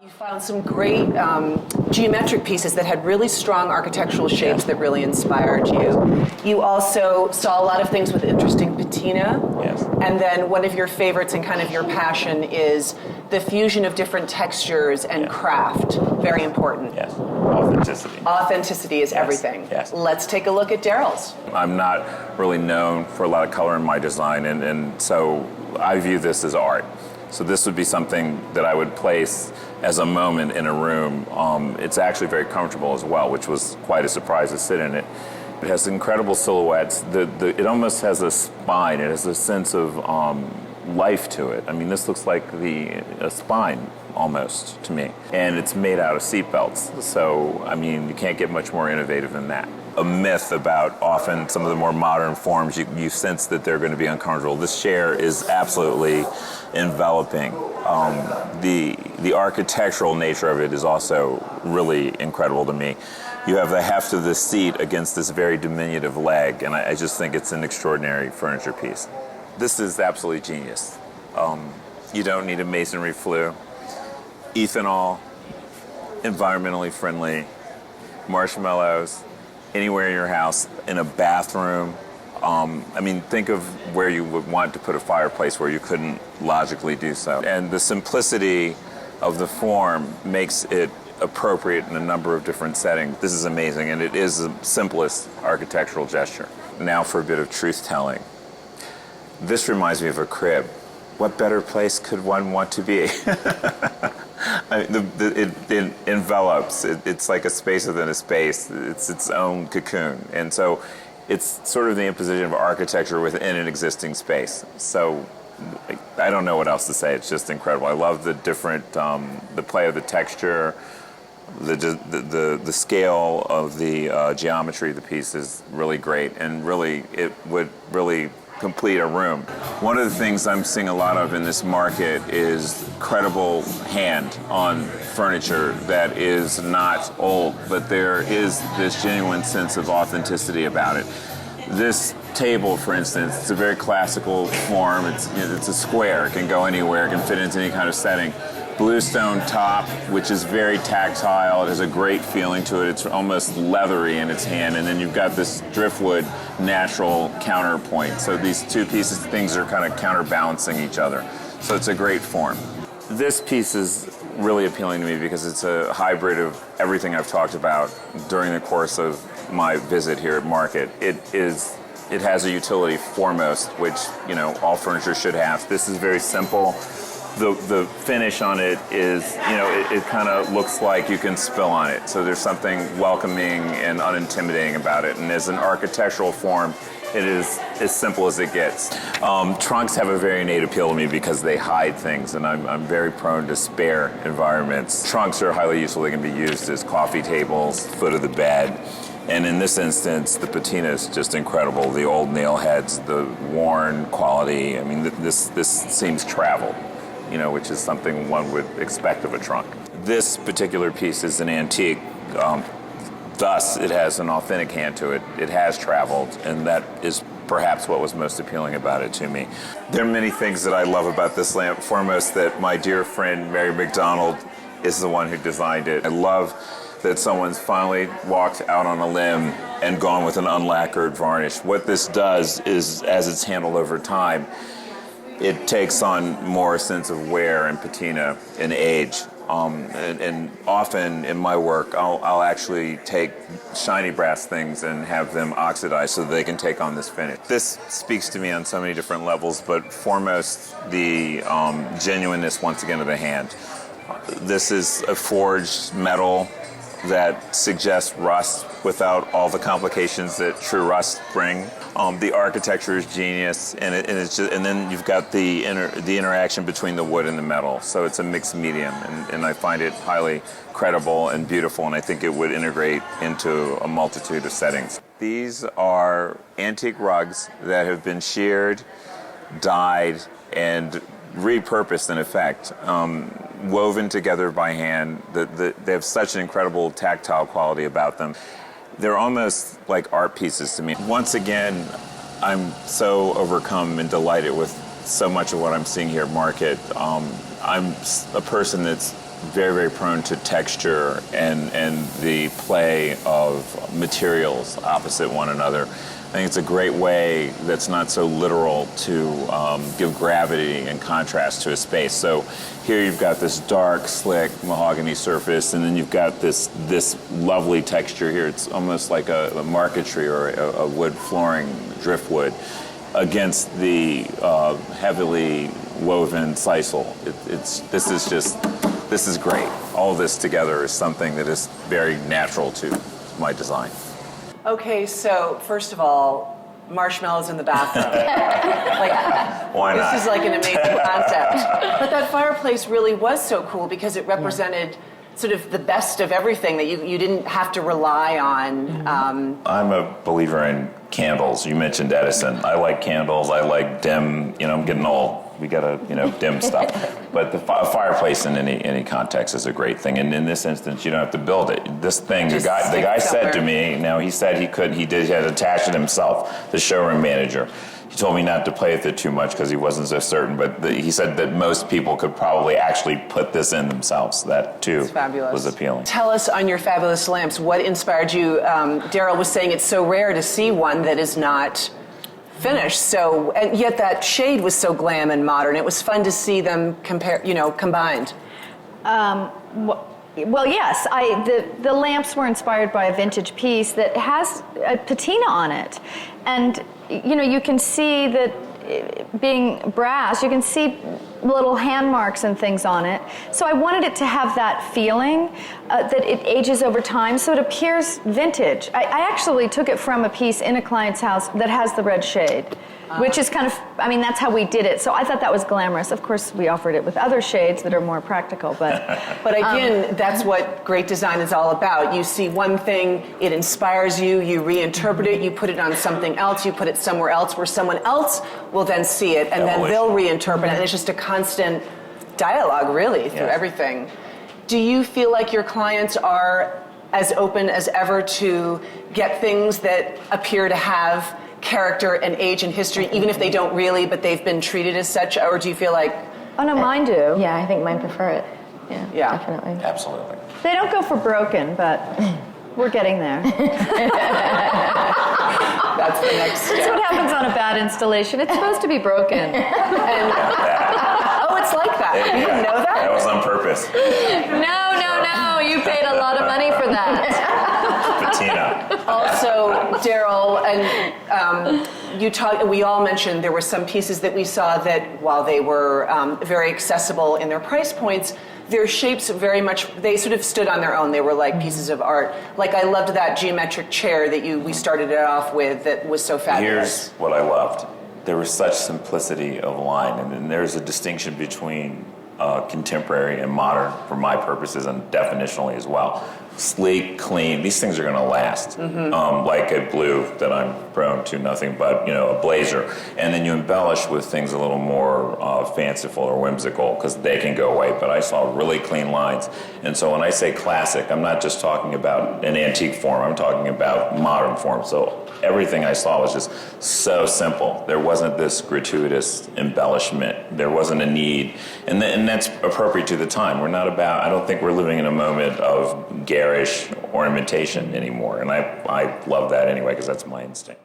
You found some great geometric pieces that had really strong architectural shapes that really inspired you. You also saw a lot of things with interesting patina. Yes. And then one of your favorites and kind of your passion is the fusion of different textures and craft. Very important. Yes. Authenticity. Authenticity is everything. Yes. Let's take a look at Daryl's. I'm not really known for a lot of color in my design, and so I view this as art. So this would be something that I would place as a moment in a room. It's actually very comfortable as well, which was quite a surprise to sit in it. It has incredible silhouettes. It almost has a spine. It has a sense of life to it. I mean, this looks like a spine almost to me. And it's made out of seat belts. So, I mean, you can't get much more innovative than that. A myth about often some of the more modern forms, you sense that they're going to be uncomfortable. This chair is absolutely enveloping. The architectural nature of it is also really incredible to me. You have the heft of the seat against this very diminutive leg, and I just think it's an extraordinary furniture piece. This is absolutely genius. You don't need a masonry flue. Ethanol, environmentally friendly, marshmallows, anywhere in your house, in a bathroom. I mean, think of where you would want to put a fireplace where you couldn't logically do so. And the simplicity of the form makes it appropriate in a number of different settings. This is amazing, and it is the simplest architectural gesture. Now for a bit of truth-telling. This reminds me of a crib. What better place could one want to be? I mean, it envelops. It's like a space within a space. It's its own cocoon. And so it's sort of the imposition of architecture within an existing space. So I don't know what else to say. It's just incredible. I love the different, the play of the texture, the scale of the geometry of the piece is really great. And really, it would really complete a room. One of the things I'm seeing a lot of in this market is credible hand on furniture that is not old, but there is this genuine sense of authenticity about it. This table, for instance, it's a very classical form. It's a square. It can go anywhere. It can fit into any kind of setting. Bluestone top, which is very tactile. It has a great feeling to it. It's almost leathery in its hand. And then you've got this driftwood natural counterpoint. So these two pieces, things are kind of counterbalancing each other. So it's a great form. This piece is really appealing to me because it's a hybrid of everything I've talked about during the course of my visit here at Market. It has a utility foremost, which, you know, all furniture should have. This is very simple. The finish on it is, you know, it kind of looks like you can spill on it. So there's something welcoming and unintimidating about it. And as an architectural form, it is as simple as it gets. Trunks have a very innate appeal to me because they hide things, and I'm very prone to spare environments. Trunks are highly useful. They can be used as coffee tables, foot of the bed. And in this instance, the patina is just incredible. The old nail heads, the worn quality. I mean, this seems traveled, you know, which is something one would expect of a trunk. This particular piece is an antique. Thus, it has an authentic hand to it. It has traveled, and that is perhaps what was most appealing about it to me. There are many things that I love about this lamp. Foremost, that my dear friend Mary McDonald is the one who designed it. I love that someone's finally walked out on a limb and gone with an unlacquered varnish. What this does is, as it's handled over time, it takes on more sense of wear and patina and age. And often in my work, I'll actually take shiny brass things and have them oxidize so that they can take on this finish. This speaks to me on so many different levels, but foremost, the genuineness, once again, of the hand. This is a forged metal that suggests rust without all the complications that true rust bring. The architecture is genius, and it's just, and then you've got the interaction between the wood and the metal. So it's a mixed medium, and I find it highly credible and beautiful, and I think it would integrate into a multitude of settings. These are antique rugs that have been sheared, dyed, and repurposed in effect, woven together by hand. They have such an incredible tactile quality about them. They're almost like art pieces to me. Once again, I'm so overcome and delighted with so much of what I'm seeing here at Market. I'm a person that's very, very prone to texture and the play of materials opposite one another. I think it's a great way that's not so literal to give gravity and contrast to a space. So here you've got this dark, slick mahogany surface, and then you've got this lovely texture here. It's almost like a marquetry or a wood flooring, driftwood, against the heavily woven sisal. This is great. All of this together is something that is very natural to my design. Okay, so first of all, marshmallows in the bathroom. Why not? This is like an amazing concept. But that fireplace really was so cool because it represented sort of the best of everything that you didn't have to rely on. I'm a believer in candles. You mentioned Edison. I like candles. I like dim. I'm getting old. We gotta, dim stuff. But the fireplace in any context is a great thing. And in this instance, you don't have to build it. This thing, the guy said to me. Now he said he had attached it himself. The showroom manager. He told me not to play with it too much because he wasn't so certain. But he said that most people could probably actually put this in themselves. That too was appealing. Tell us on your fabulous lamps, what inspired you? Daryl was saying it's so rare to see one that is not finished. So, and yet that shade was so glam and modern. It was fun to see them combined. Well, yes. The lamps were inspired by a vintage piece that has a patina on it, and you can see that being brass, you can see little hand marks and things on it. So I wanted it to have that feeling that it ages over time, so it appears vintage. I actually took it from a piece in a client's house that has the red shade, which is kind of, that's how we did it. So I thought that was glamorous. Of course, we offered it with other shades that are more practical, but... But again, that's what great design is all about. You see one thing, it inspires you, you reinterpret it, you put it on something else, you put it somewhere else where someone else will then see it, and then they'll reinterpret it, and it's just a constant dialogue, really, through everything. Do you feel like your clients are as open as ever to get things that appear to have character and age and history, even if they don't really, but they've been treated as such? Or do you feel like... Oh, no, mine do. Yeah, I think mine prefer it. Yeah. Definitely. Absolutely. They don't go for broken, but we're getting there. That's the next step. That's what happens on a bad installation. It's supposed to be broken. And, oh, it's like that. You didn't know that? That was on purpose. No. You paid a lot of money for that. Patina. Also, Daryl, and we all mentioned there were some pieces that we saw that while they were very accessible in their price points, their shapes they sort of stood on their own. They were like pieces of art. Like I loved that geometric chair that we started it off with that was so fabulous. Here's what I loved. There was such simplicity of line, and then there's a distinction between contemporary and modern for my purposes and definitionally as well. Sleek, clean, these things are going to last. Like a blue that I'm prone to nothing but, a blazer. And then you embellish with things a little more fanciful or whimsical because they can go away. But I saw really clean lines. And so when I say classic, I'm not just talking about an antique form. I'm talking about modern form. So everything I saw was just so simple. There wasn't this gratuitous embellishment. There wasn't a need. And that's appropriate to the time. I don't think we're living in a moment of garish ornamentation anymore. And I love that anyway because that's my instinct.